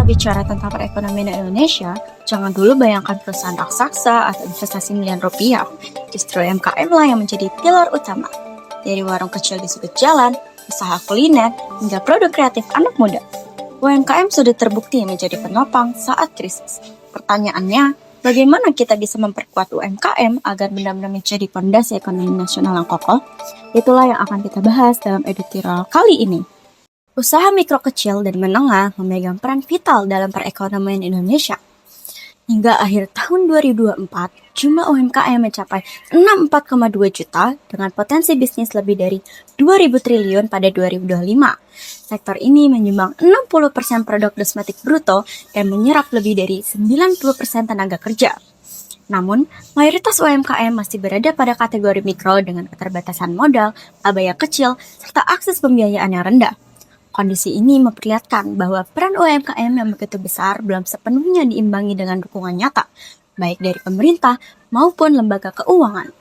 bicara tentang perekonomian Indonesia, jangan dulu bayangkan perusahaan raksasa atau investasi miliar rupiah. Justru UMKM lah yang menjadi pilar utama. Dari warung kecil di sudut jalan, usaha kuliner, hingga produk kreatif anak muda. UMKM sudah terbukti menjadi penopang saat krisis. Pertanyaannya, bagaimana kita bisa memperkuat UMKM agar benar-benar menjadi fondasi ekonomi nasional yang kokoh? Itulah yang akan kita bahas dalam editorial kali ini. Usaha mikro kecil dan menengah memegang peran vital dalam perekonomian Indonesia. Hingga akhir tahun 2024, jumlah UMKM mencapai 64,2 juta dengan potensi bisnis lebih dari 2.000 triliun pada 2025. Sektor ini menyumbang 60% produk domestik bruto dan menyerap lebih dari 90% tenaga kerja. Namun, mayoritas UMKM masih berada pada kategori mikro dengan keterbatasan modal, laba yang kecil, serta akses pembiayaan yang rendah. Kondisi ini memperlihatkan bahwa peran UMKM yang begitu besar belum sepenuhnya diimbangi dengan dukungan nyata, baik dari pemerintah maupun lembaga keuangan.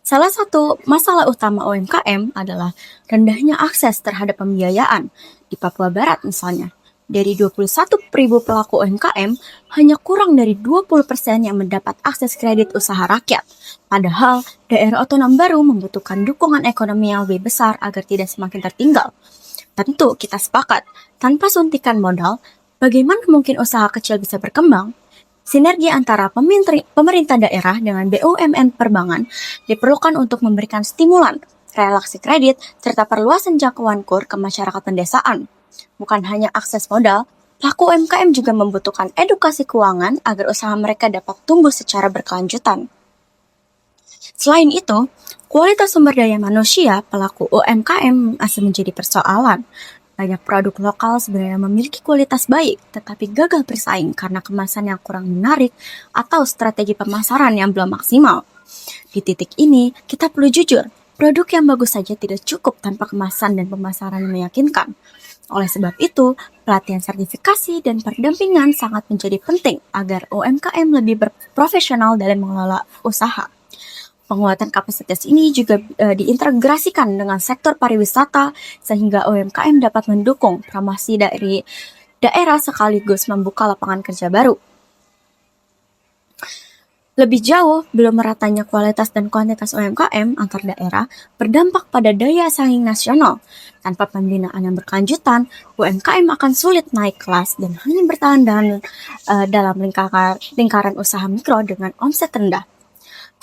Salah satu masalah utama UMKM adalah rendahnya akses terhadap pembiayaan. Di Papua Barat misalnya, dari 21.000 pelaku UMKM, hanya kurang dari 20% yang mendapat akses kredit usaha rakyat. Padahal, daerah otonom baru membutuhkan dukungan ekonomi yang lebih besar agar tidak semakin tertinggal. Tentu kita sepakat, tanpa suntikan modal, bagaimana mungkin usaha kecil bisa berkembang? Sinergi antara pemerintah daerah dengan BUMN perbankan diperlukan untuk memberikan stimulan, relaksi kredit, serta perluasan jangkauan KUR ke masyarakat pedesaan. Bukan hanya akses modal, pelaku UMKM juga membutuhkan edukasi keuangan agar usaha mereka dapat tumbuh secara berkelanjutan. Selain itu, kualitas sumber daya manusia pelaku UMKM masih menjadi persoalan. Banyak produk lokal sebenarnya memiliki kualitas baik, tetapi gagal bersaing karena kemasan yang kurang menarik atau strategi pemasaran yang belum maksimal. Di titik ini, kita perlu jujur, produk yang bagus saja tidak cukup tanpa kemasan dan pemasaran yang meyakinkan. Oleh sebab itu, pelatihan sertifikasi dan pendampingan sangat menjadi penting agar UMKM lebih berprofesional dalam mengelola usaha. Penguatan kapasitas ini juga diintegrasikan dengan sektor pariwisata sehingga UMKM dapat mendukung promosi dari daerah sekaligus membuka lapangan kerja baru. Lebih jauh, belum meratanya kualitas dan kuantitas UMKM antar daerah berdampak pada daya saing nasional. Tanpa pembinaan yang berkelanjutan, UMKM akan sulit naik kelas dan hanya bertahan dalam lingkaran usaha mikro dengan omset rendah.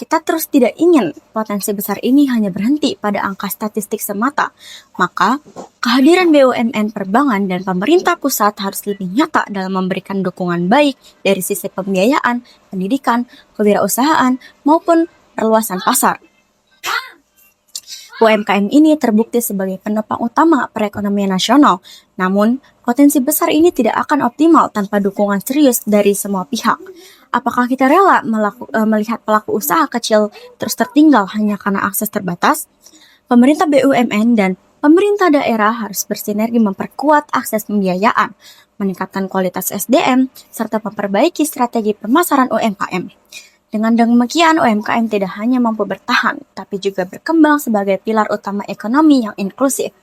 Kita terus tidak ingin potensi besar ini hanya berhenti pada angka statistik semata, maka kehadiran BUMN perbankan dan pemerintah pusat harus lebih nyata dalam memberikan dukungan baik dari sisi pembiayaan, pendidikan, kewirausahaan, maupun perluasan pasar. UMKM ini terbukti sebagai penopang utama perekonomian nasional, namun potensi besar ini tidak akan optimal tanpa dukungan serius dari semua pihak. Apakah kita rela melihat pelaku usaha kecil terus tertinggal hanya karena akses terbatas? Pemerintah BUMN dan pemerintah daerah harus bersinergi memperkuat akses pembiayaan, meningkatkan kualitas SDM, serta memperbaiki strategi pemasaran UMKM. Dengan demikian, UMKM tidak hanya mampu bertahan, tapi juga berkembang sebagai pilar utama ekonomi yang inklusif.